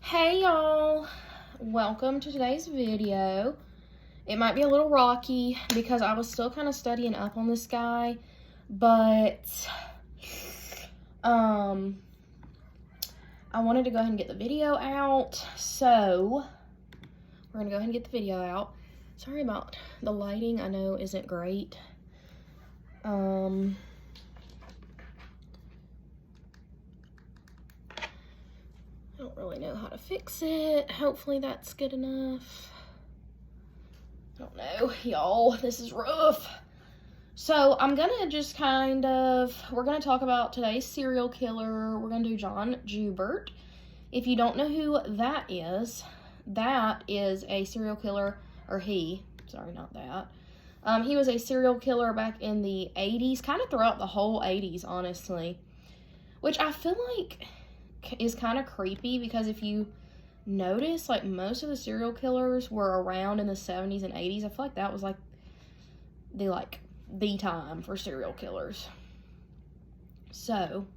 Hey y'all, welcome to today's video. It might be a little rocky because I was still kind of studying up on this guy, but I wanted to go ahead and get the video out, so we're gonna go ahead and get the video out. Sorry about the lighting, I know isn't great. I don't really know how to fix it. Hopefully that's good enough. I don't know, y'all, this is rough. So I'm gonna just we're gonna talk about today's serial killer. We're gonna do John Joubert. If you don't know who that is a serial killer, or he was a serial killer back in the 80s, kind of throughout the whole 80s, honestly, which I feel like is kind of creepy because if you notice, like, most of the serial killers were around in the 70s and 80s. I feel like that was like the time for serial killers. So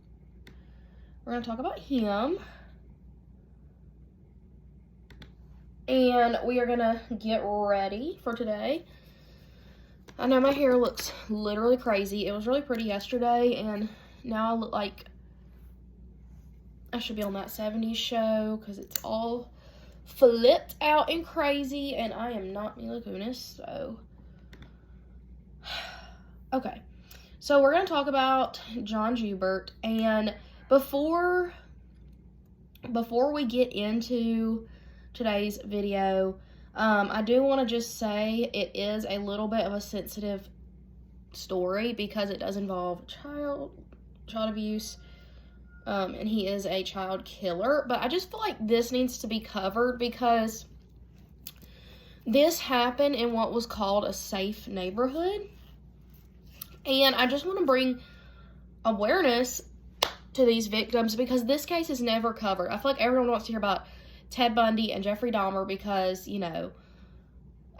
we're gonna talk about him, and we are gonna get ready for today. I know my hair looks literally crazy. It was really pretty yesterday, and now I look like I should be on that 70s show because it's all flipped out and crazy, and I am not Mila Kunis, so. Okay, so we're going to talk about John Joubert, and before we get into today's video, I do want to just say it is a little bit of a sensitive story because it does involve child abuse. And he is a child killer, but I just feel like this needs to be covered because this happened in what was called a safe neighborhood, and I just want to bring awareness to these victims because this case is never covered. I feel like everyone wants to hear about Ted Bundy and Jeffrey Dahmer because, you know,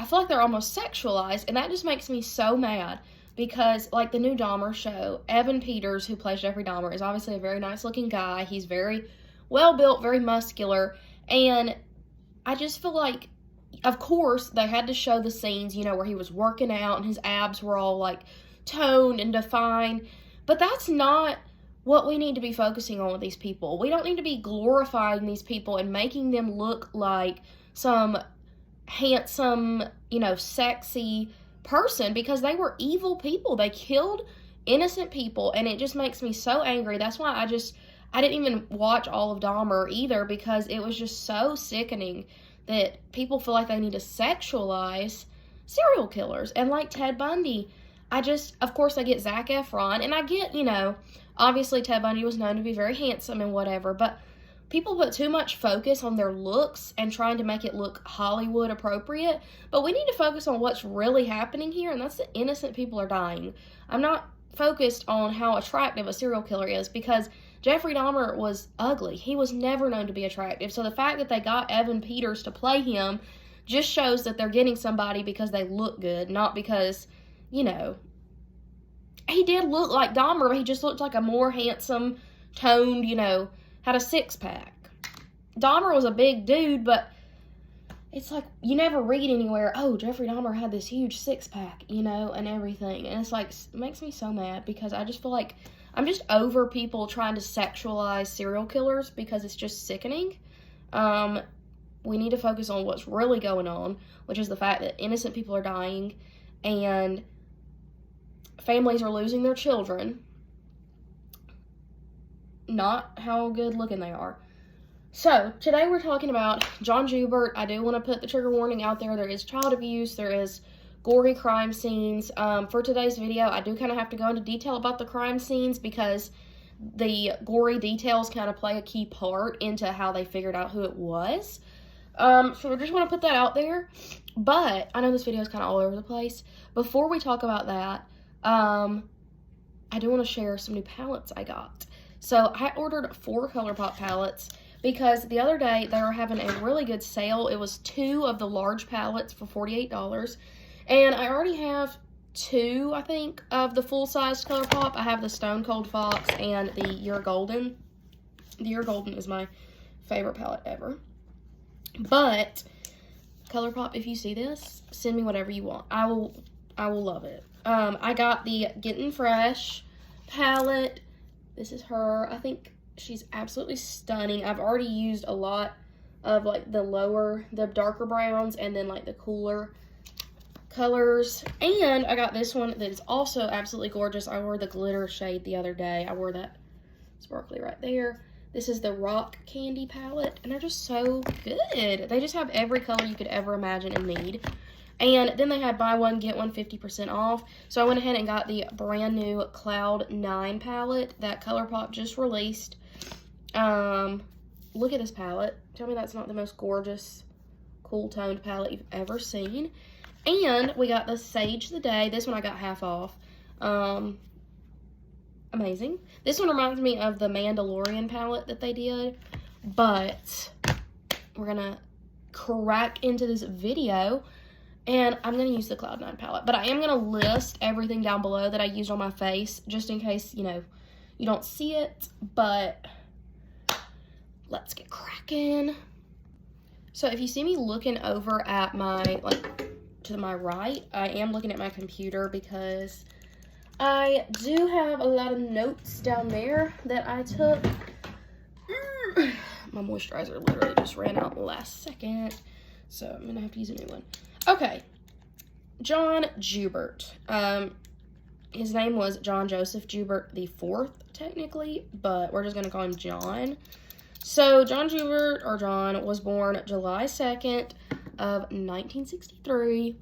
I feel like they're almost sexualized, and that just makes me so mad. Because, like, the new Dahmer show, Evan Peters, who plays Jeffrey Dahmer, is obviously a very nice-looking guy. He's very well-built, very muscular, and I just feel like, of course, they had to show the scenes, you know, where he was working out and his abs were all, like, toned and defined, but that's not what we need to be focusing on with these people. We don't need to be glorifying these people and making them look like some handsome, you know, sexy person, because they were evil people. They killed innocent people, and it just makes me so angry. That's why I didn't even watch all of Dahmer either, because it was just so sickening that people feel like they need to sexualize serial killers. And like Ted Bundy, of course I get Zac Efron, and I get, you know, obviously Ted Bundy was known to be very handsome and whatever, but people put too much focus on their looks and trying to make it look Hollywood appropriate. But we need to focus on what's really happening here, and that's that innocent people are dying. I'm not focused on how attractive a serial killer is, because Jeffrey Dahmer was ugly. He was never known to be attractive. So the fact that they got Evan Peters to play him just shows that they're getting somebody because they look good, not because, you know, he did look like Dahmer, but he just looked like a more handsome, toned, you know, had a six-pack. Dahmer was a big dude, but it's like you never read anywhere, oh, Jeffrey Dahmer had this huge six-pack, you know, and everything. And it's like, it makes me so mad because I just feel like I'm just over people trying to sexualize serial killers because it's just sickening. We need to focus on what's really going on, which is the fact that innocent people are dying and families are losing their children, not how good looking they are. So today we're talking about John Joubert. I do want to put the trigger warning out there. There is child abuse, there is gory crime scenes. For today's video, I do kind of have to go into detail about the crime scenes because the gory details kind of play a key part into how they figured out who it was. So I just want to put that out there. But I know this video is kind of all over the place. Before we talk about that, I do want to share some new palettes I got. So I ordered 4 Colourpop palettes because the other day they were having a really good sale. It was 2 of the large palettes for $48. And I already have 2, I think, of the full-sized Colourpop. I have the Stone Cold Fox and the Year Golden. The Year Golden is my favorite palette ever. But Colourpop, if you see this, send me whatever you want. I will love it. I got the Getting Fresh palette. This is her. I think she's absolutely stunning. I've already used a lot of like the darker browns and then like the cooler colors. And I got this one that is also absolutely gorgeous. I wore the glitter shade the other day. I wore that sparkly right there. This is the Rock Candy palette, and they're just so good. They just have every color you could ever imagine and need. And then they had buy one, get one 50% off. So I went ahead and got the brand new Cloud 9 palette that Colourpop just released. Look at this palette. Tell me that's not the most gorgeous, cool toned palette you've ever seen. And we got the Sage the Day. This one I got half off. Amazing. This one reminds me of the Mandalorian palette that they did, but we're gonna crack into this video, and I'm gonna use the Cloud 9 palette, but I am gonna list everything down below that I used on my face, just in case, you know, you don't see it, but let's get cracking. So if you see me looking over at my, like, to my right, I am looking at my computer because I do have a lot of notes down there that I took. My moisturizer literally just ran out last second, so I'm gonna have to use a new one. Okay, John Joubert. His name was John Joseph Joubert the Fourth, technically, but we're just gonna call him John. So John Joubert, or John, was born July 2nd of 1963.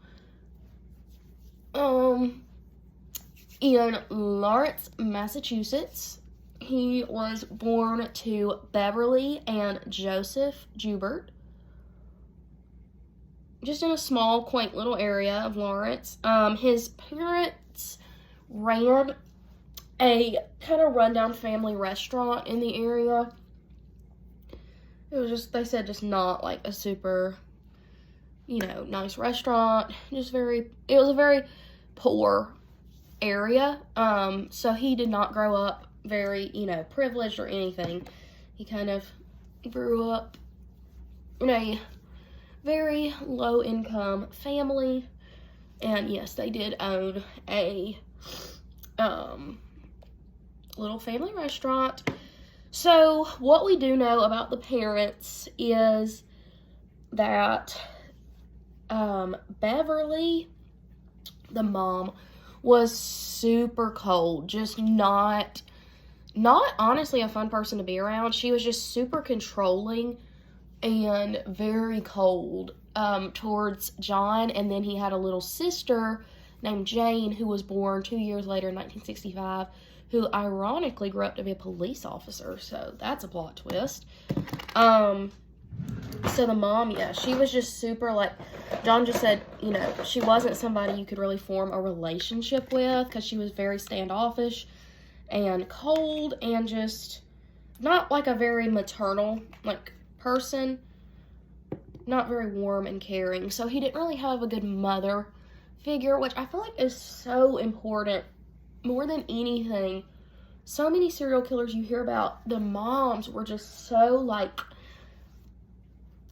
In Lawrence, Massachusetts. He was born to Beverly and Joseph Joubert, just in a small, quaint little area of Lawrence. His parents ran a kind of rundown family restaurant in the area. It was just, they said, just not like a super, you know, nice restaurant. Just it was a very poor area. So he did not grow up very, you know, privileged or anything. He kind of grew up in a very low income family. And yes, they did own a little family restaurant. So what we do know about the parents is that Beverly, the mom, was super cold, just not honestly a fun person to be around. She was just super controlling and very cold towards John. And then he had a little sister named Jane, who was born 2 years later in 1965, who ironically grew up to be a police officer. So that's a plot twist. So the mom, yeah, she was just super, like, John just said, you know, she wasn't somebody you could really form a relationship with because she was very standoffish and cold and just not like a very maternal, like, person. Not very warm and caring. So he didn't really have a good mother figure, which I feel like is so important more than anything. So many serial killers you hear about, the moms were just so, like,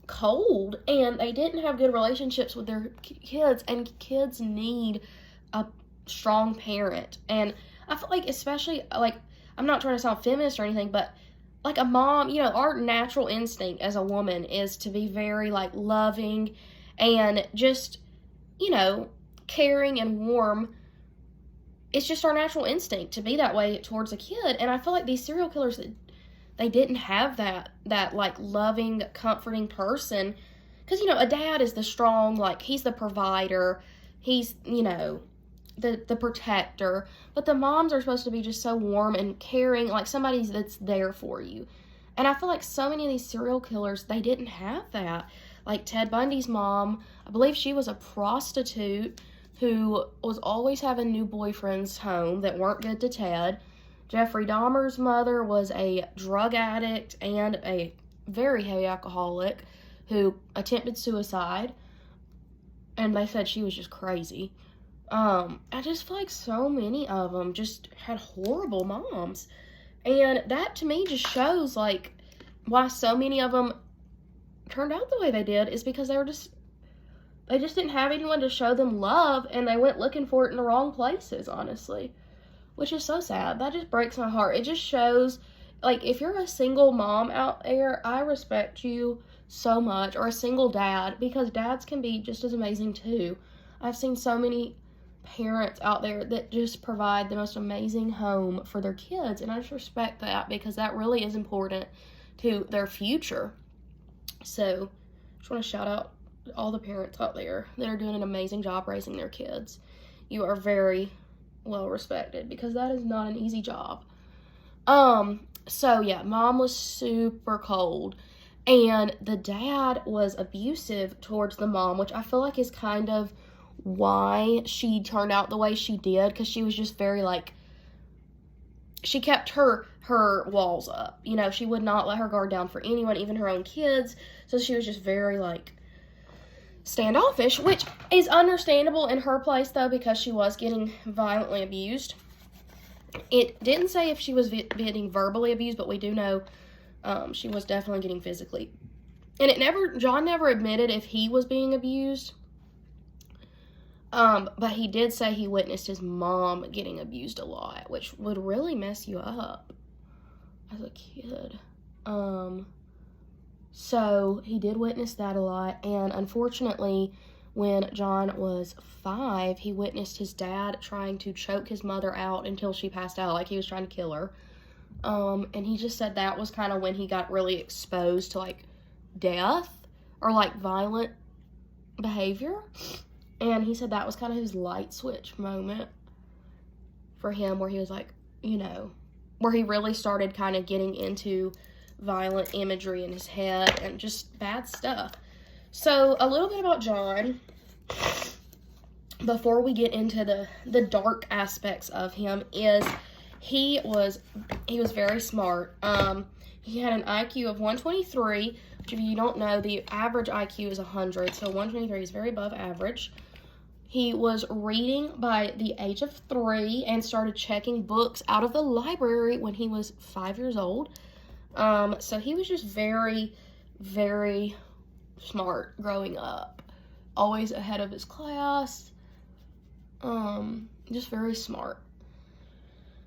cold, and they didn't have good relationships with their kids, and kids need a strong parent. And I feel like, especially, like, I'm not trying to sound feminist or anything, but like a mom, you know, our natural instinct as a woman is to be very, like, loving and just, you know, caring and warm. It's just our natural instinct to be that way towards a kid. And I feel like these serial killers, they didn't have that like, loving, comforting person. Because, you know, a dad is the strong, like, he's the provider. He's, you know, the protector. But the moms are supposed to be just so warm and caring, like somebody that's there for you. And I feel like so many of these serial killers, they didn't have that. Like Ted Bundy's mom, I believe she was a prostitute who was always having new boyfriends home that weren't good to Ted. Jeffrey Dahmer's mother was a drug addict and a very heavy alcoholic who attempted suicide, and they said she was just crazy. I just feel like so many of them just had horrible moms, and that to me just shows, like, why so many of them turned out the way they did is because they just didn't have anyone to show them love, and they went looking for it in the wrong places, honestly, which is so sad. That just breaks my heart. It just shows, like, if you're a single mom out there, I respect you so much, or a single dad, because dads can be just as amazing too. I've seen so many parents out there that just provide the most amazing home for their kids, and I just respect that, because that really is important to their future. So just want to shout out all the parents out there that are doing an amazing job raising their kids. You are very well respected, because that is not an easy job. So yeah, mom was super cold, and the dad was abusive towards the mom, which I feel like is kind of why she turned out the way she did, because she was just very, like, she kept her walls up, you know. She would not let her guard down for anyone, even her own kids. So she was just very, like, standoffish, which is understandable in her place, though, because she was getting violently abused. It didn't say if she was getting verbally abused, but we do know she was definitely getting physically. And John never admitted if he was being abused, but he did say he witnessed his mom getting abused a lot, which would really mess you up as a kid. So he did witness that a lot, and unfortunately, when John was 5, he witnessed his dad trying to choke his mother out until she passed out, like he was trying to kill her. And he just said that was kind of when he got really exposed to, like, death or, like, violent behavior. And he said that was kind of his light switch moment for him, where he was like, you know, where he really started kind of getting into violent imagery in his head and just bad stuff. So a little bit about John before we get into the dark aspects of him is he was very smart. He had an IQ of 123, which, if you don't know, the average IQ is 100, so 123 is very above average. He was reading by the age of 3 and started checking books out of the library when he was 5 years old. So he was just very, very smart growing up. Always ahead of his class. Just very smart.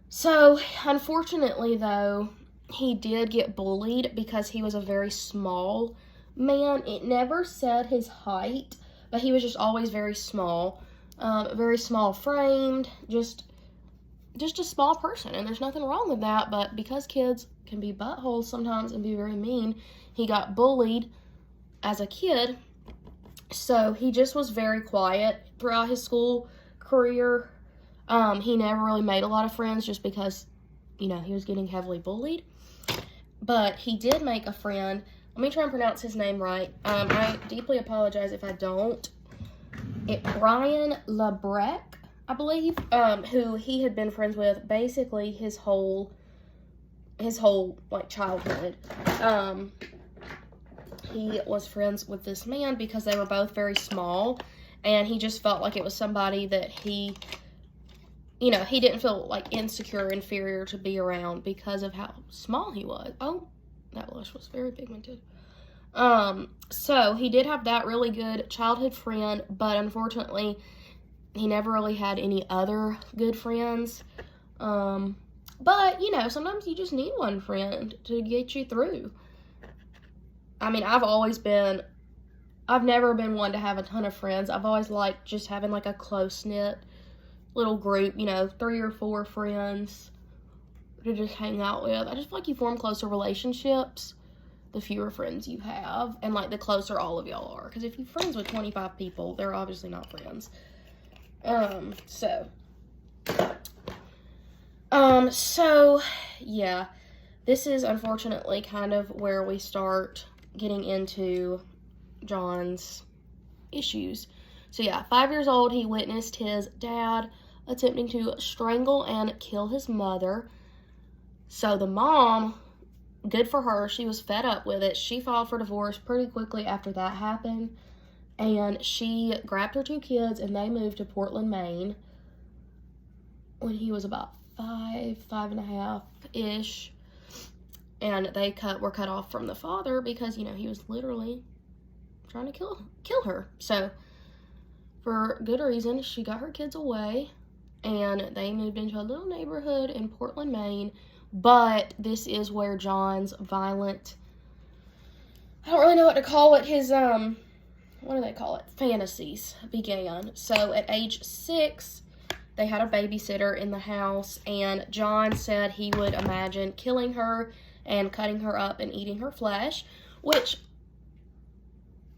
So, unfortunately, though, he did get bullied because he was a very small man. It never said his height, but he was just always very small. Very small framed, just a small person, and there's nothing wrong with that, but because kids can be buttholes sometimes and be very mean, he got bullied as a kid. So he just was very quiet throughout his school career. He never really made a lot of friends just because, you know, he was getting heavily bullied. But he did make a friend. Let me try and pronounce his name right. I deeply apologize if I don't. Brian Lebrec, I believe, who he had been friends with basically his whole like childhood. He was friends with this man because they were both very small, and he just felt like it was somebody that he, you know, he didn't feel like insecure, inferior to be around because of how small he was. Oh, that blush was very pigmented. So he did have that really good childhood friend, but unfortunately, he never really had any other good friends. But, you know, sometimes you just need one friend to get you through. I mean, I've never been one to have a ton of friends. I've always liked just having, like, a close-knit little group, you know, 3 or 4 friends to just hang out with. I just feel like you form closer relationships the fewer friends you have, and, like, the closer all of y'all are. Because if you're friends with 25 people, they're obviously not friends. So, yeah, this is unfortunately kind of where we start getting into John's issues. So, yeah, 5 years old, he witnessed his dad attempting to strangle and kill his mother. So, the mom, good for her, she was fed up with it. She filed for divorce pretty quickly after that happened, and she grabbed her 2 kids, and they moved to Portland, Maine when he was about 5 and a half-ish. and they were cut off from the father because, you know, he was literally trying to kill her. So for good reason, she got her kids away, and they moved into a little neighborhood in Portland, Maine. But this is where John's violent, I don't really know what to call it, his what do they call it, fantasies began. So at age 6, they had a babysitter in the house, and John said he would imagine killing her and cutting her up and eating her flesh, which,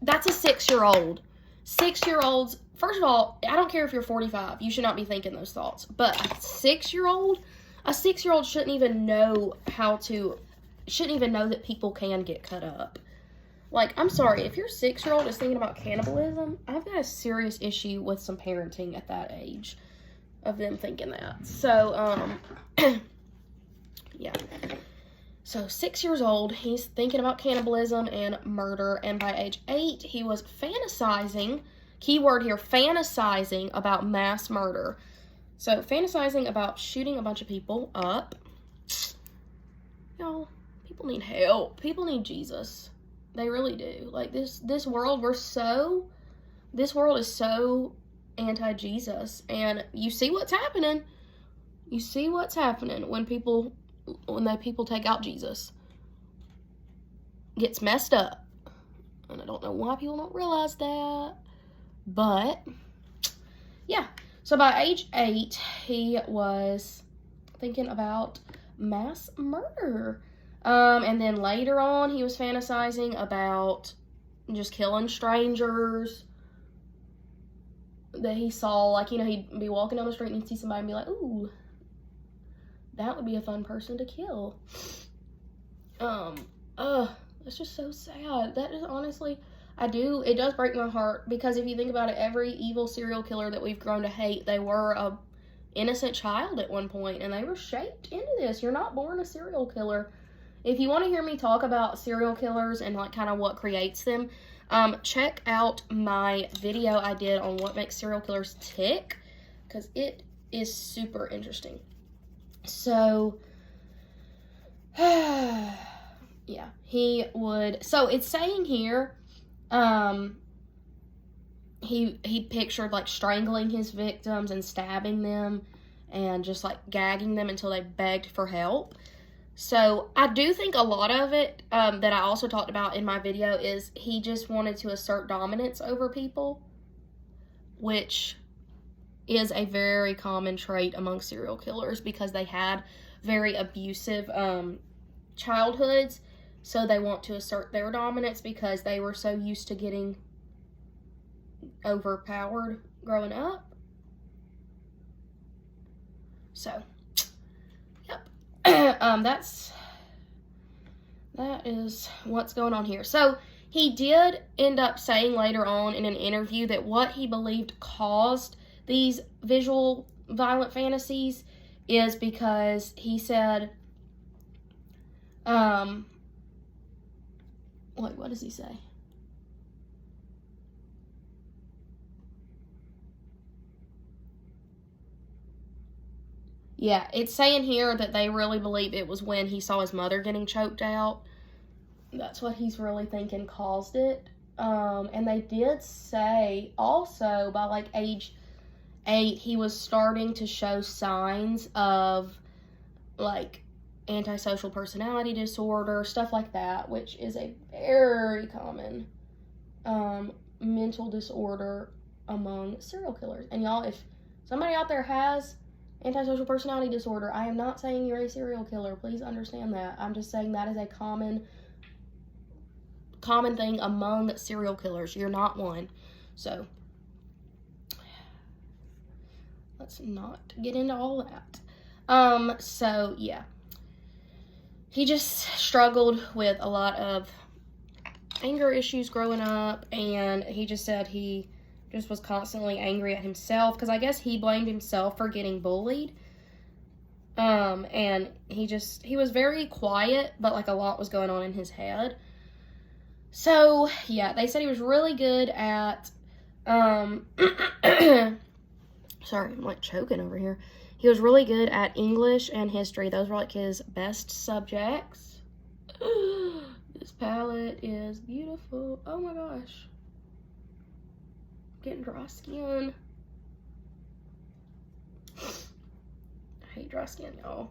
that's a 6-year-old. 6-year-olds, first of all, I don't care if you're 45, you should not be thinking those thoughts, but a 6-year-old shouldn't even know that people can get cut up. Like, I'm sorry, if your 6-year-old is thinking about cannibalism, I've got a serious issue with some parenting at that age of them thinking that. So, yeah. So, 6 years old, he's thinking about cannibalism and murder, and by age 8, he was fantasizing, keyword here, fantasizing about mass murder. So, fantasizing about shooting a bunch of people up. Y'all, people need help. People need Jesus. They really do. Like, this world, this world is so anti-Jesus, and you see what's happening. You see what's happening when people take out Jesus. Gets messed up. And I don't know why people don't realize that. But, yeah. So by age 8, he was thinking about mass murder. And then later on, he was fantasizing about just killing strangers that he saw. Like, you know, he'd be walking down the street and he'd see somebody and be like, ooh, that would be a fun person to kill. It's just so sad. That is honestly, it does break my heart, because if you think about it, every evil serial killer that we've grown to hate, they were a innocent child at one point, and they were shaped into this. You're not born a serial killer. If you want to hear me talk about serial killers and like kind of what creates them, check out my video I did on what makes serial killers tick, because it is super interesting. So, yeah, so it's saying here, he pictured like strangling his victims and stabbing them and just like gagging them until they begged for help. So I do think a lot of it, that I also talked about in my video, is he just wanted to assert dominance over people, which is a very common trait among serial killers, because they had very abusive childhoods, so they want to assert their dominance because they were so used to getting overpowered growing up. So, yep. That is what's going on here. So, he did end up saying later on in an interview that what he believed caused these visual violent fantasies is because he said, what does he say? Yeah, it's saying here that they really believe it was when he saw his mother getting choked out. That's what he's really thinking caused it. And they did say also by like age 8, he was starting to show signs of like antisocial personality disorder, stuff like that, which is a very common mental disorder among serial killers. And y'all, if somebody out there has antisocial personality disorder, I am not saying you're a serial killer. Please understand that. I'm just saying that is a common thing among serial killers. You're not one. So, let's not get into all that. So, yeah. He just struggled with a lot of anger issues growing up, and he just said he just was constantly angry at himself, because I guess he blamed himself for getting bullied. And he was very quiet, but like a lot was going on in his head. So, yeah, they said he was really good at, sorry, I'm like choking over here. He was really good at English and history. Those were like his best subjects. This palette is beautiful. Oh my gosh. Getting dry skin. I hate dry skin, y'all.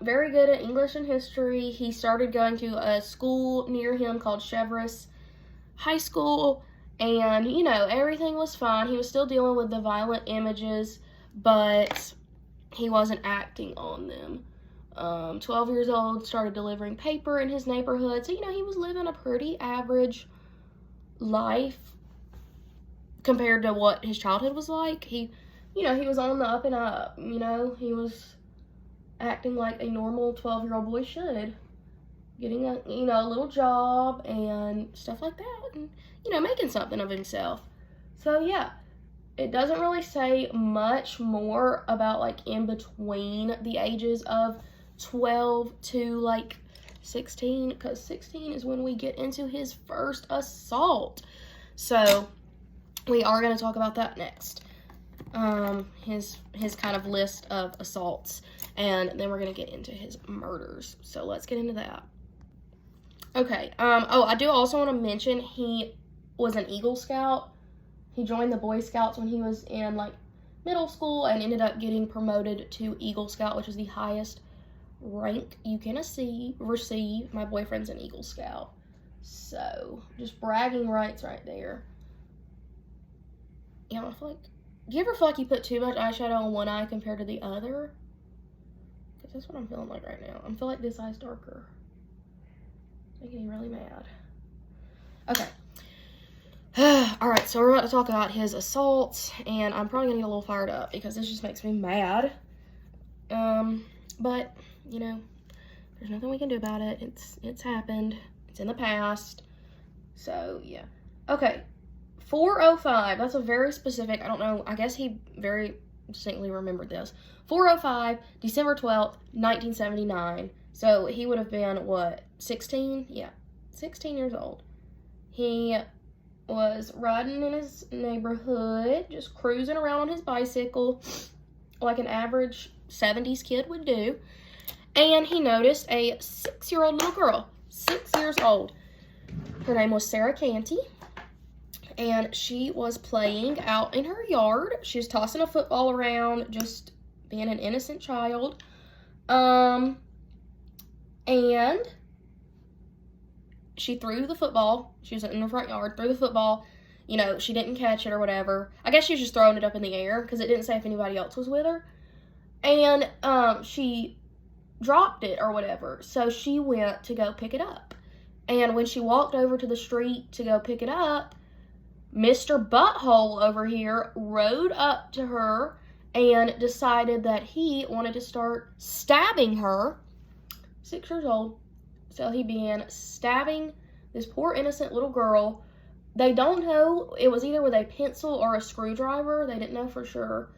Very good at English and history. He started going to a school near him called Chevres High School, and, you know, everything was fine. He was still dealing with the violent images, but he wasn't acting on them. 12 years old, started delivering paper in his neighborhood, so, you know, he was living a pretty average life compared to what his childhood was like. He, you know, he was on the up and up, you know, he was acting like a normal 12-year-old boy should, getting a, you know, a little job and stuff like that, and, you know, making something of himself. So yeah, it doesn't really say much more about, like, in between the ages of 12 to, like, 16, because 16 is when we get into his first assault. So we are going to talk about that next. His kind of list of assaults, and then we're going to get into his murders. So let's get into that. Okay, oh, I do also want to mention he was an Eagle Scout. He joined the Boy Scouts when he was in, like, middle school and ended up getting promoted to Eagle Scout, which is the highest rank you can receive. My boyfriend's an Eagle Scout. So, just bragging rights right there. You know, I feel like, do you ever feel like you put too much eyeshadow on one eye compared to the other? Because that's what I'm feeling like right now. I feel like this eye's darker. It's making me really mad. Okay. Alright, so we're about to talk about his assaults, and I'm probably gonna get a little fired up because this just makes me mad. But, you know, there's nothing we can do about it. It's happened. It's in the past. So, yeah. Okay. 4:05. That's a very specific, I don't know, I guess he very distinctly remembered this. 4:05, December 12th, 1979. So, he would have been, what, 16? Yeah, 16 years old. He was riding in his neighborhood, just cruising around on his bicycle like an average 70s kid would do. And he noticed a 6-year-old little girl, 6 years old. Her name was Sarah Canty, and she was playing out in her yard. She was tossing a football around, just being an innocent child. And she threw the football. She was in the front yard, threw the football. You know, she didn't catch it or whatever. I guess she was just throwing it up in the air because it didn't say if anybody else was with her. And she dropped it or whatever. So she went to go pick it up. And when she walked over to the street to go pick it up, Mr. Butthole over here rode up to her and decided that he wanted to start stabbing her. 6 years old. So he began stabbing this poor innocent little girl. They don't know. It was either with a pencil or a screwdriver. They didn't know for sure.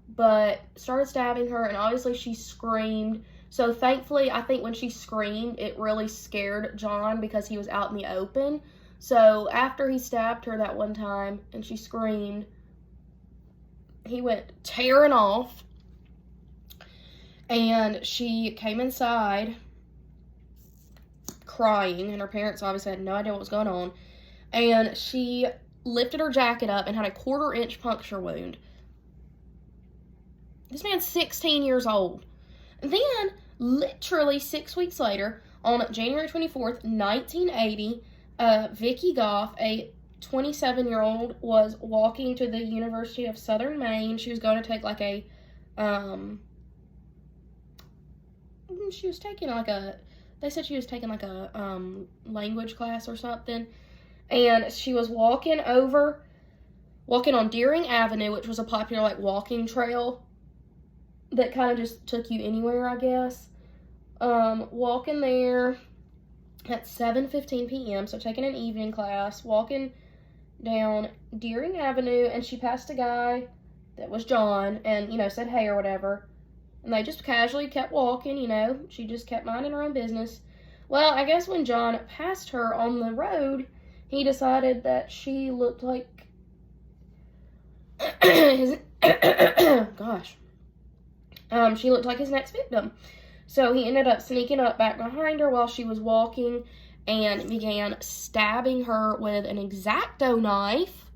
But started stabbing her, and obviously she screamed. So thankfully, I think when she screamed, it really scared John because he was out in the open. So after he stabbed her that one time and she screamed, he went tearing off. And she came inside crying, and her parents obviously had no idea what was going on. And she lifted her jacket up and had a 1/4-inch puncture wound. This man's 16 years old. And then, literally 6 weeks later, on January 24th, 1980, Vicky Goff, a 27-year-old, was walking to the University of Southern Maine. She was going to take like a, she was taking like a, they said she was taking like a language class or something. And she was walking on Deering Avenue, which was a popular like walking trail that kind of just took you anywhere, I guess. Walking there at 7:15 p.m., so taking an evening class, walking down Deering Avenue, and she passed a guy that was John, and, you know, said hey or whatever. And they just casually kept walking, you know. She just kept minding her own business. Well, I guess when John passed her on the road, he decided that she looked like his, gosh. She looked like his next victim. So he ended up sneaking up back behind her while she was walking and began stabbing her with an X-Acto knife.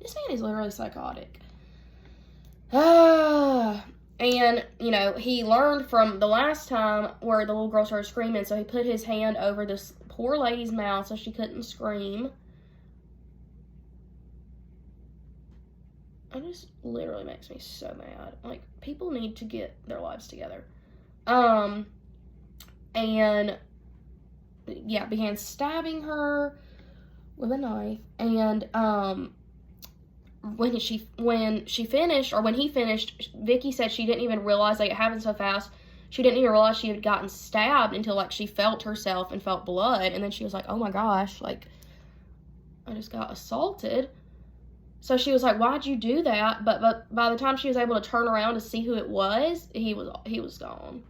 This man is literally psychotic. And, you know, he learned from the last time where the little girl started screaming, so he put his hand over this poor lady's mouth so she couldn't scream. It just literally makes me so mad. Like, people need to get their lives together. And, yeah, began stabbing her with a knife. And, when he finished, Vicky said she didn't even realize, like, it happened so fast. She didn't even realize she had gotten stabbed until, like, she felt herself and felt blood. And then she was like, oh my gosh, like, I just got assaulted. So she was like, why'd you do that? But by the time she was able to turn around to see who it was, he was gone.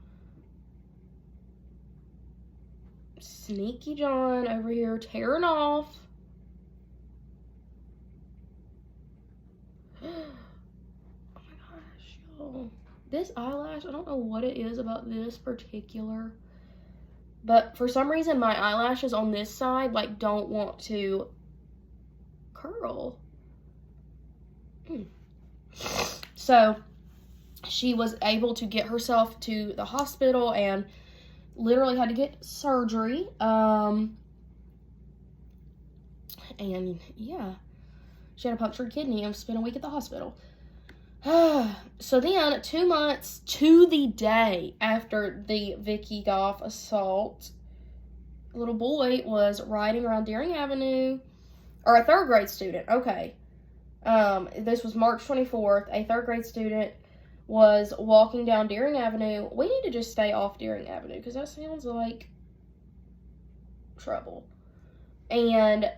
Sneaky John over here tearing off. Oh my gosh, y'all. This eyelash, I don't know what it is about this particular, but for some reason my eyelashes on this side, like, don't want to curl. So she was able to get herself to the hospital and literally had to get surgery. And yeah, she had a punctured kidney and spent a week at the hospital. So then, 2 months to the day after the Vicky Goff assault, a little boy was riding around Deering Avenue, or a 3rd grade student, okay. This was March 24th. A 3rd grade student was walking down Deering Avenue. We need to just stay off Deering Avenue because that sounds like trouble. And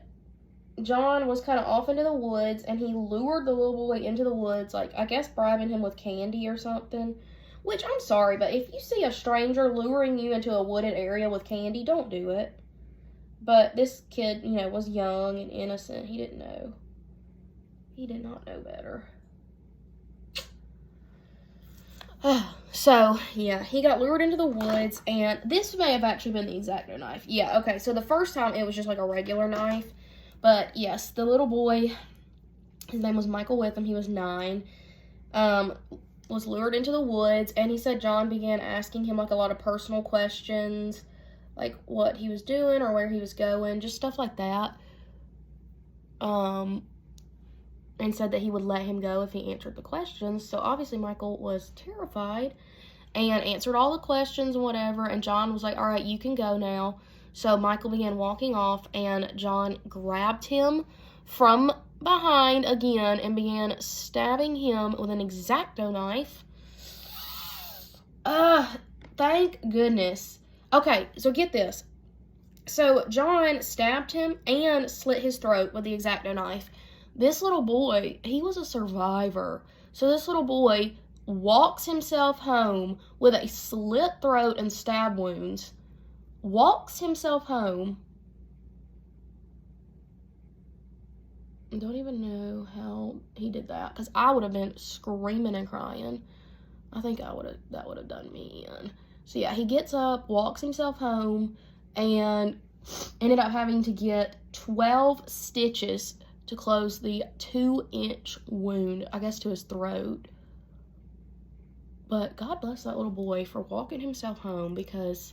John was kind of off into the woods, and he lured the little boy into the woods, like, I guess bribing him with candy or something. Which, I'm sorry, but if you see a stranger luring you into a wooded area with candy, don't do it. But this kid, you know, was young and innocent. He didn't know. He did not know better. So, yeah, he got lured into the woods, and this may have actually been the X-Acto knife. Yeah, okay, so the first time it was just like a regular knife. But, yes, the little boy, his name was Michael Witham, he was 9, was lured into the woods, and he said John began asking him, like, a lot of personal questions, like what he was doing or where he was going, just stuff like that. And said that he would let him go if he answered the questions. So obviously Michael was terrified and answered all the questions and whatever. And John was like, all right, you can go now. So Michael began walking off, and John grabbed him from behind again and began stabbing him with an X-Acto knife. Thank goodness. Okay, so get this. So John stabbed him and slit his throat with the X-Acto knife. This little boy, he was a survivor. So this little boy walks himself home with a slit throat and stab wounds. Walks himself home. I don't even know how he did that, because I would have been screaming and crying. I think that would have done me in. So yeah, he gets up, walks himself home, and ended up having to get 12 stitches to close the 2-inch wound, I guess, to his throat. But God bless that little boy for walking himself home, because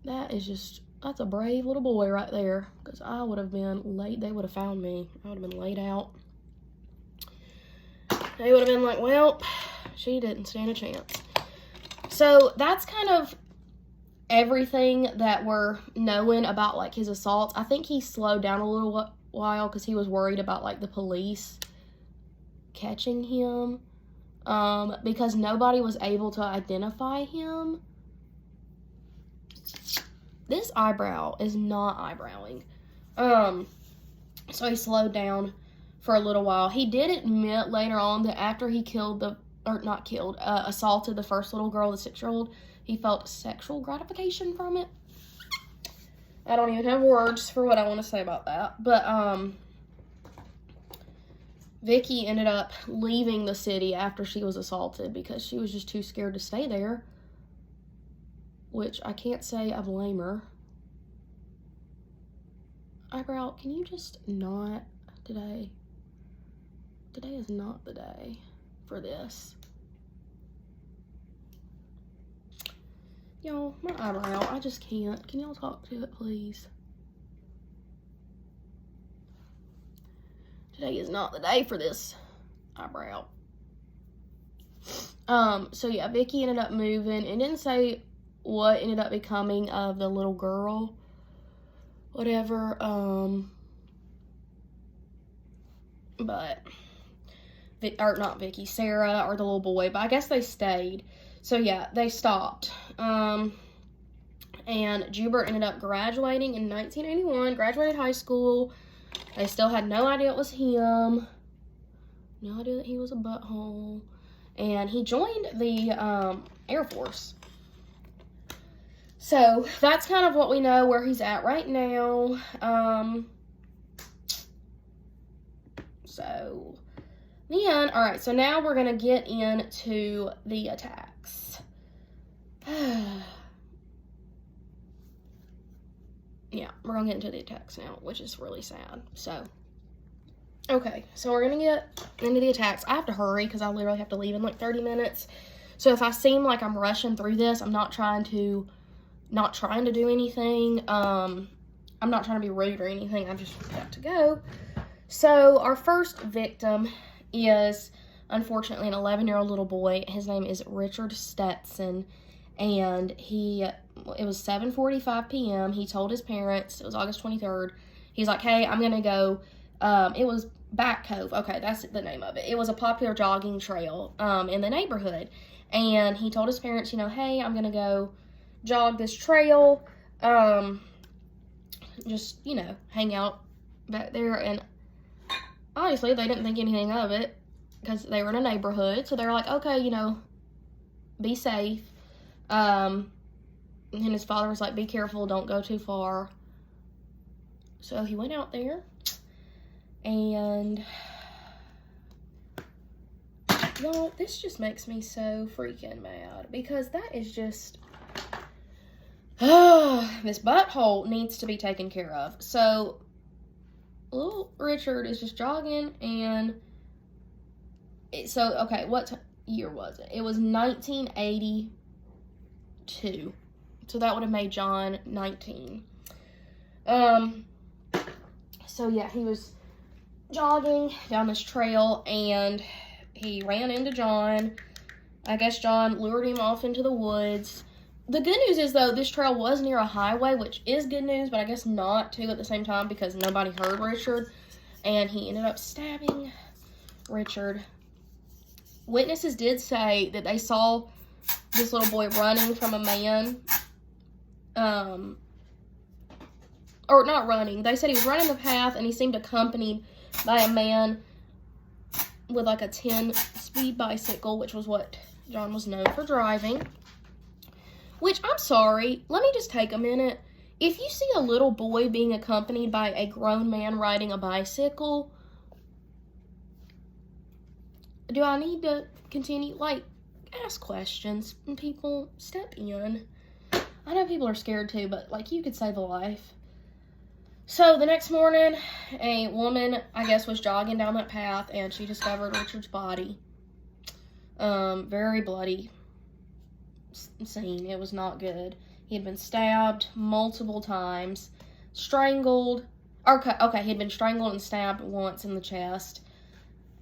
that's a brave little boy right there. Because I would have been late. They would have found me. I would have been laid out. They would have been like, well, she didn't stand a chance. So that's kind of everything that we're knowing about, like, his assaults. I think he slowed down a little while because he was worried about, like, the police catching him, because nobody was able to identify him. This eyebrow is not eyebrowing. So he slowed down for a little while. He did admit later on that after he assaulted the first little girl, the 6-year-old, he felt sexual gratification from it. I don't even have words for what I want to say about that. But, Vicky ended up leaving the city after she was assaulted because she was just too scared to stay there, which I can't say I blame her. Eyebrow, can you just not today? Today is not the day for this. Y'all, my eyebrow, I just can't. Can y'all talk to it, please? Today is not the day for this eyebrow. So yeah, Vicky ended up moving. It didn't say what ended up becoming of the little girl. Whatever, but, or not Vicky, Sarah, or the little boy, but I guess they stayed. So yeah, they stopped. And Joubert ended up graduating in 1981, graduated high school. They still had no idea it was him. No idea that he was a butthole. And he joined the Air Force. So that's kind of what we know where he's at right now. So then, all right, so now we're going to get into the attacks. Yeah, we're going to get into the attacks now, which is really sad. So, okay, so we're going to get into the attacks. I have to hurry because I literally have to leave in like 30 minutes. So if I seem like I'm rushing through this, I'm not trying to do anything. I'm not trying to be rude or anything. I've just got to go. So our first victim is, unfortunately, an 11-year-old little boy. His name is Richard Stetson, and it was 7:45 p.m. He told his parents, it was August 23rd, he's like, hey, I'm going to go, it was Back Cove. Okay, that's the name of it. It was a popular jogging trail in the neighborhood, and he told his parents, you know, hey, I'm going to go jog this trail, just, you know, hang out back there. And obviously they didn't think anything of it because they were in a neighborhood, so they were like, okay, you know, be safe. And his father was like, be careful, don't go too far. So he went out there, and y'all, this just makes me so freaking mad because that is just, this butthole needs to be taken care of. So little Richard is just jogging, and okay, what year was it? It was 1982. So that would have made John 19. So yeah, he was jogging down this trail, and he ran into John. I guess John lured him off into the woods. The good news is, though, this trail was near a highway, which is good news, but I guess not, too, at the same time, because nobody heard Richard, and he ended up stabbing Richard. Witnesses did say that they saw this little boy running from a man, or not running, they said he was running the path, and he seemed accompanied by a man with like a 10-speed bicycle, which was what John was known for driving. Which, I'm sorry, let me just take a minute. If you see a little boy being accompanied by a grown man riding a bicycle, do I need to continue? Like, ask questions, and people step in. I know people are scared too, but, like, you could save a life. So, the next morning, a woman, I guess, was jogging down that path, and she discovered Richard's body. Very bloody scene. It was not good. He had been stabbed multiple times, strangled, okay, he had been strangled and stabbed once in the chest,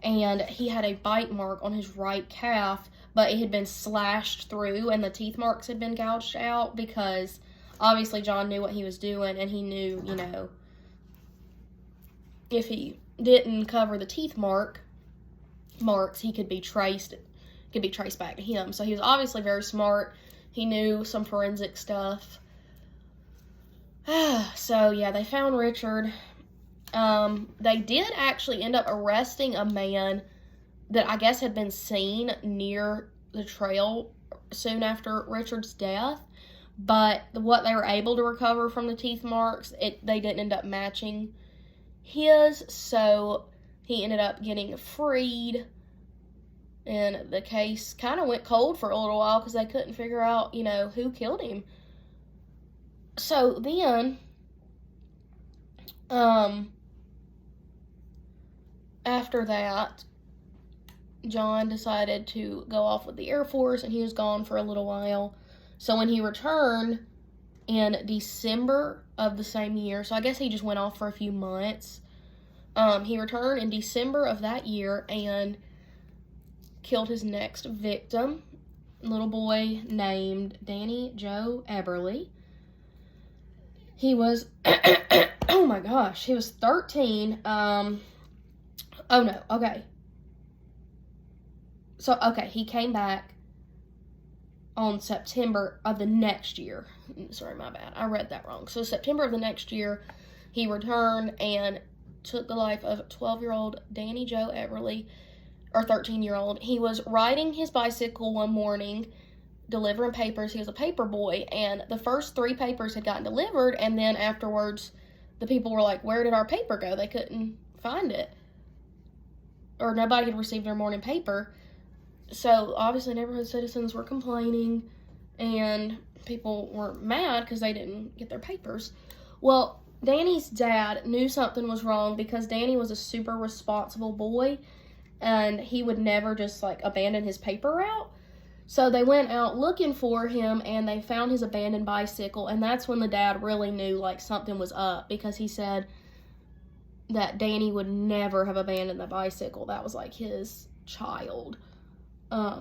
and he had a bite mark on his right calf, but it had been slashed through, and the teeth marks had been gouged out, because obviously John knew what he was doing, and he knew, you know, if he didn't cover the teeth marks, he could be traced back to him. So he was obviously very smart. He knew some forensic stuff. So yeah, they found Richard. They did actually end up arresting a man that I guess had been seen near the trail soon after Richard's death, but what they were able to recover from the teeth marks, they didn't end up matching his. So he ended up getting freed, and the case kind of went cold for a little while because they couldn't figure out, you know, who killed him. So then, after that, John decided to go off with the Air Force, and he was gone for a little while. So when he returned in December of the same year, so I guess he just went off for a few months. He returned in December of that year and killed his next victim, a little boy named Danny Joe Eberly. He was, oh my gosh, he was 13. Oh no, okay. So, okay, he came back on September of the next year. Sorry, my bad. I read that wrong. So, September of the next year, he returned and took the life of 12-year-old Danny Joe Eberly, or 13-year-old. He was riding his bicycle one morning, delivering papers. He was a paper boy, and the first 3 papers had gotten delivered, and then afterwards, the people were like, where did our paper go? They couldn't find it. Or nobody had received their morning paper. So, obviously, neighborhood citizens were complaining, and people were mad because they didn't get their papers. Well, Danny's dad knew something was wrong because Danny was a super responsible boy, and he would never just, like, abandon his paper route. So, they went out looking for him, and they found his abandoned bicycle, and that's when the dad really knew, like, something was up, because he said that Danny would never have abandoned the bicycle. That was, like, his child.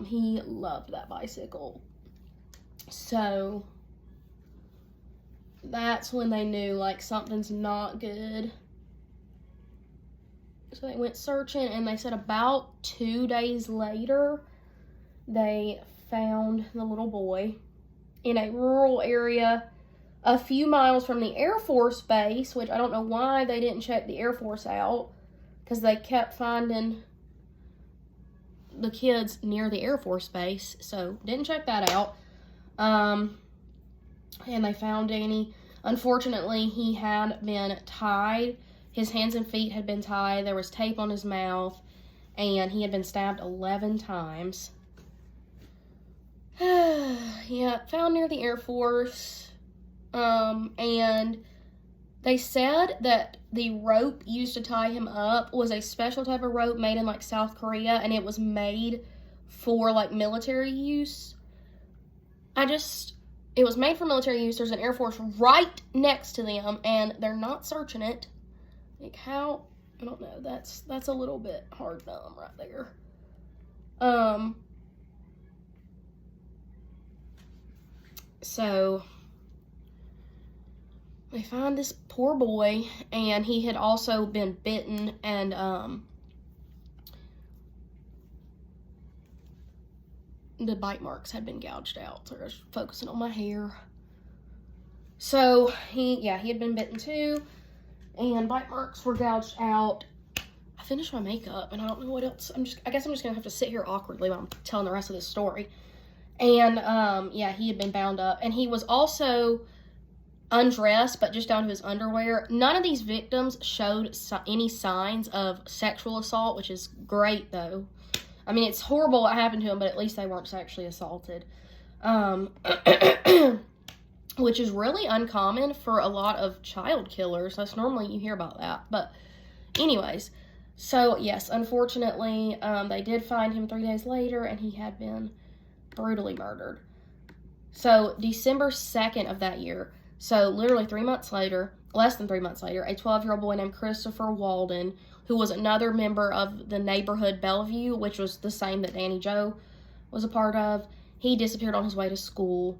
He loved that bicycle. So, that's when they knew, like, something's not good. So, they went searching, and they said about 2 days later, they found the little boy in a rural area a few miles from the Air Force base, which I don't know why they didn't check the Air Force out, because they kept finding the kids near the Air Force base, so didn't check that out. And they found Danny. Unfortunately, he had been tied. His hands and feet had been tied. There was tape on his mouth, and he had been stabbed 11 times. Yeah, found near the Air Force. And they said that the rope used to tie him up was a special type of rope made in, like, South Korea, and it was made for, like, military use. It was made for military use. There's an Air Force right next to them, and they're not searching it. Like, how? I don't know. That's a little bit hard numb right there. So they find this poor boy, and he had also been bitten, and the bite marks had been gouged out. So I was focusing on my hair. So he had been bitten too, and bite marks were gouged out. I finished my makeup, and I don't know what else. I guess I'm just gonna have to sit here awkwardly while I'm telling the rest of this story. And he had been bound up, and he was also undressed, but just down to his underwear. None of these victims showed any signs of sexual assault, which is great, though. I mean, it's horrible what happened to them, but at least they weren't sexually assaulted. Which is really uncommon for a lot of child killers. That's normally you hear about that. But anyways, so yes, unfortunately, they did find him 3 days later, and he had been brutally murdered. So December 2nd of that year, so literally 3 months later, less than 3 months later, a 12-year-old boy named Christopher Walden, who was another member of the neighborhood Bellevue, which was the same that Danny Joe was a part of, he disappeared on his way to school.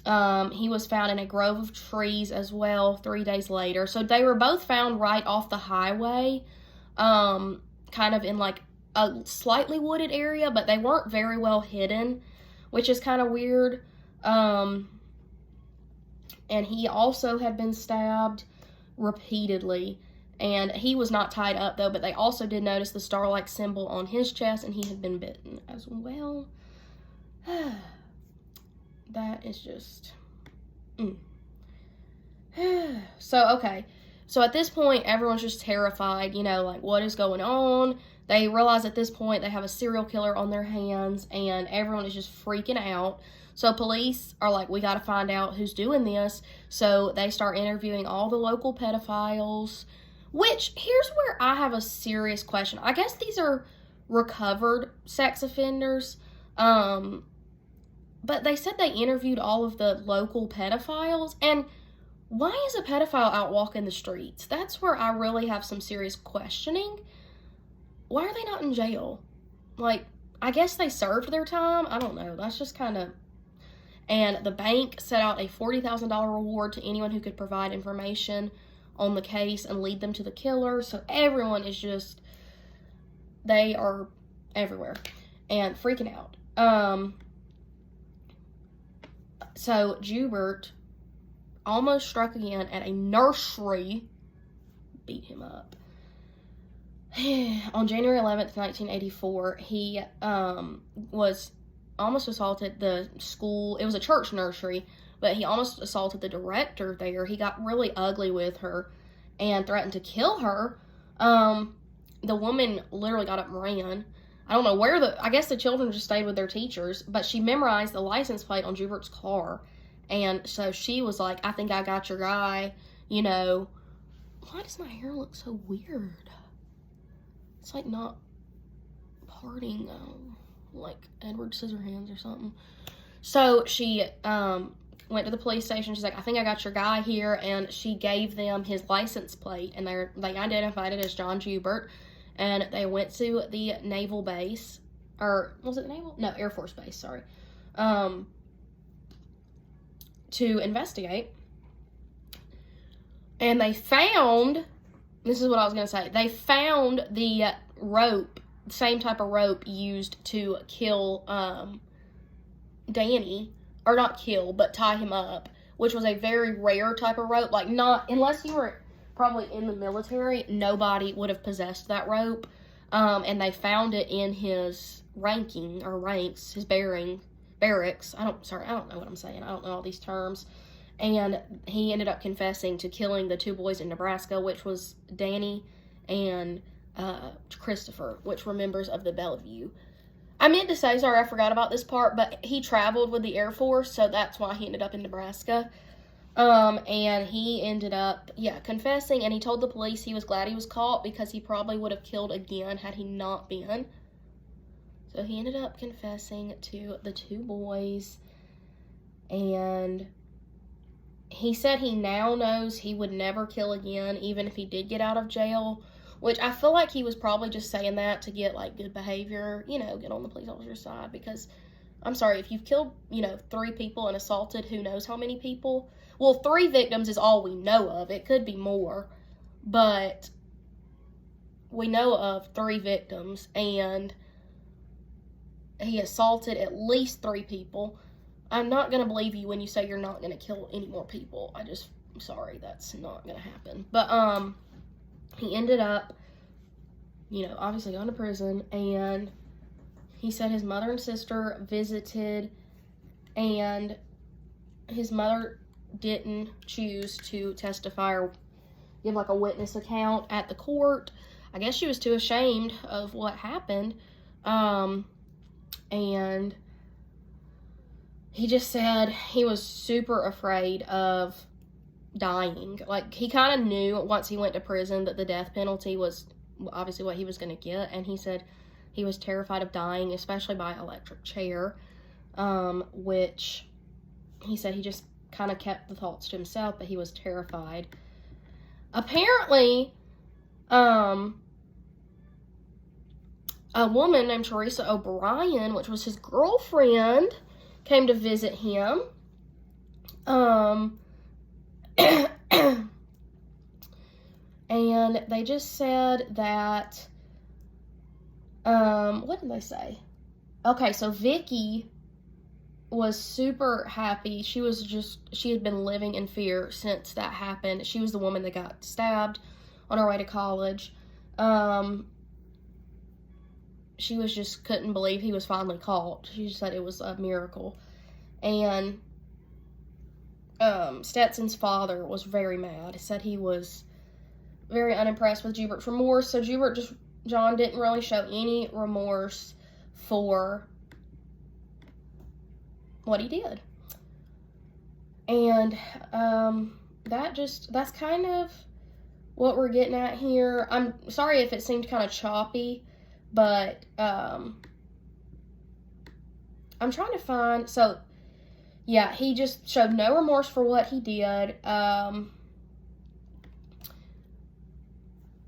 He was found in a grove of trees as well 3 days later. So they were both found right off the highway, kind of in like a slightly wooded area, but they weren't very well hidden, which is kind of weird. And he also had been stabbed repeatedly, and he was not tied up though, but they also did notice the star-like symbol on his chest, and he had been bitten as well. That is just... So, okay. So at this point, everyone's just terrified, you know, like, what is going on? They realize at this point they have a serial killer on their hands, and everyone is just freaking out. So police are like, we got to find out who's doing this. So they start interviewing all the local pedophiles, which, here's where I have a serious question. I guess these are recovered sex offenders, but they said they interviewed all of the local pedophiles, and why is a pedophile out walking the streets? That's where I really have some serious questioning. Why are they not in jail? Like, I guess they served their time. I don't know. That's just kind of... And the bank set out a $40,000 reward to anyone who could provide information on the case and lead them to the killer. So everyone is just... They are everywhere and freaking out. So Joubert almost struck again at a nursery, beat him up. On January 11th, 1984, he was almost assaulted the school. It was a church nursery, but he almost assaulted the director there. He got really ugly with her and threatened to kill her. The woman literally got up and ran. I don't know where I guess the children just stayed with their teachers, but she memorized the license plate on Joubert's car. And so she was like, I think I got your guy, you know. Why does my hair look so weird? It's like not parting, like Edward Scissorhands or something. So she went to the police station. She's like, I think I got your guy here. And she gave them his license plate, and they identified it as John Joubert. And they went to the naval base, or was it naval? No, Air Force base, sorry. To investigate. And they found, this is what I was going to say, they found the rope, same type of rope used to kill Danny, or not kill, but tie him up, which was a very rare type of rope. Like, not, unless you were probably in the military, nobody would have possessed that rope. And they found it in his ranking, or ranks, his barracks. I don't know what I'm saying. I don't know all these terms. And he ended up confessing to killing the two boys in Nebraska, which was Danny and Christopher, which were members of the Bellevue. I meant to say, sorry, I forgot about this part, but he traveled with the Air Force, so that's why he ended up in Nebraska. And he ended up, confessing, and he told the police he was glad he was caught because he probably would have killed again had he not been. So he ended up confessing to the two boys, and he said he now knows he would never kill again, even if he did get out of jail, which I feel like he was probably just saying that to get, like, good behavior, you know, get on the police officer's side, because, I'm sorry, if you've killed, 3 people and assaulted who knows how many people, well, 3 victims is all we know of. It could be more, but we know of 3 victims, and he assaulted at least 3 people. I'm not going to believe you when you say you're not going to kill any more people. I'm sorry, that's not going to happen. But, he ended up, obviously going to prison, and he said his mother and sister visited, and his mother didn't choose to testify or give, like, a witness account at the court. I guess she was too ashamed of what happened, and he just said he was super afraid of dying. Like, he kind of knew once he went to prison that the death penalty was obviously what he was going to get, and he said he was terrified of dying, especially by electric chair, which he said he just kind of kept the thoughts to himself, but he was terrified. Apparently, a woman named Teresa O'Brien, which was his girlfriend, came to visit him. And they just said that, what did they say? Okay, so Vicky was super happy. She had been living in fear since that happened. She was the woman that got stabbed on her way to college. She was just couldn't believe he was finally caught. She just said it was a miracle. And Stetson's father was very mad. He said he was very unimpressed with Joubert's remorse. So John didn't really show any remorse for what he did. And that's kind of what we're getting at here. I'm sorry if it seemed kind of choppy, but I'm trying to find, so yeah, he just showed no remorse for what he did.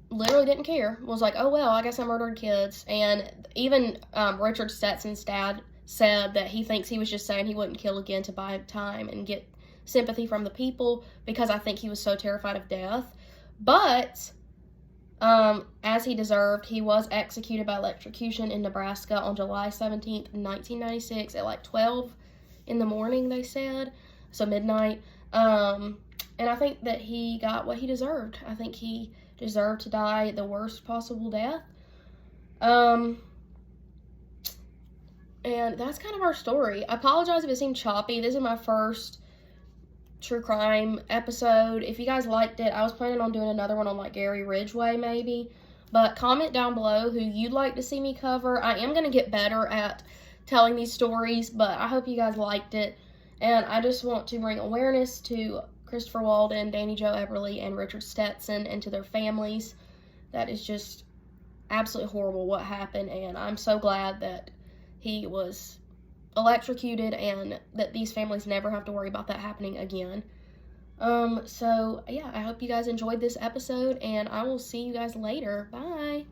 Literally didn't care. Was like, oh well, I guess I murdered kids. And even Richard Stetson's dad said that he thinks he was just saying he wouldn't kill again to buy time and get sympathy from the people, because I think he was so terrified of death. But as he deserved, he was executed by electrocution in Nebraska on July 17th, 1996 at like 12 in the morning, they said, so midnight. And I think that he got what he deserved. I think he deserved to die the worst possible death. And that's kind of our story. I apologize if it seemed choppy. This is my first true crime episode. If you guys liked it, I was planning on doing another one on like Gary Ridgway maybe. But comment down below who you'd like to see me cover. I am going to get better at telling these stories, but I hope you guys liked it. And I just want to bring awareness to Christopher Walden, Danny Jo Eberly, and Richard Stetson, and to their families. That is just absolutely horrible what happened, and I'm so glad that he was electrocuted and that these families never have to worry about that happening again. So yeah, I hope you guys enjoyed this episode, and I will see you guys later. Bye.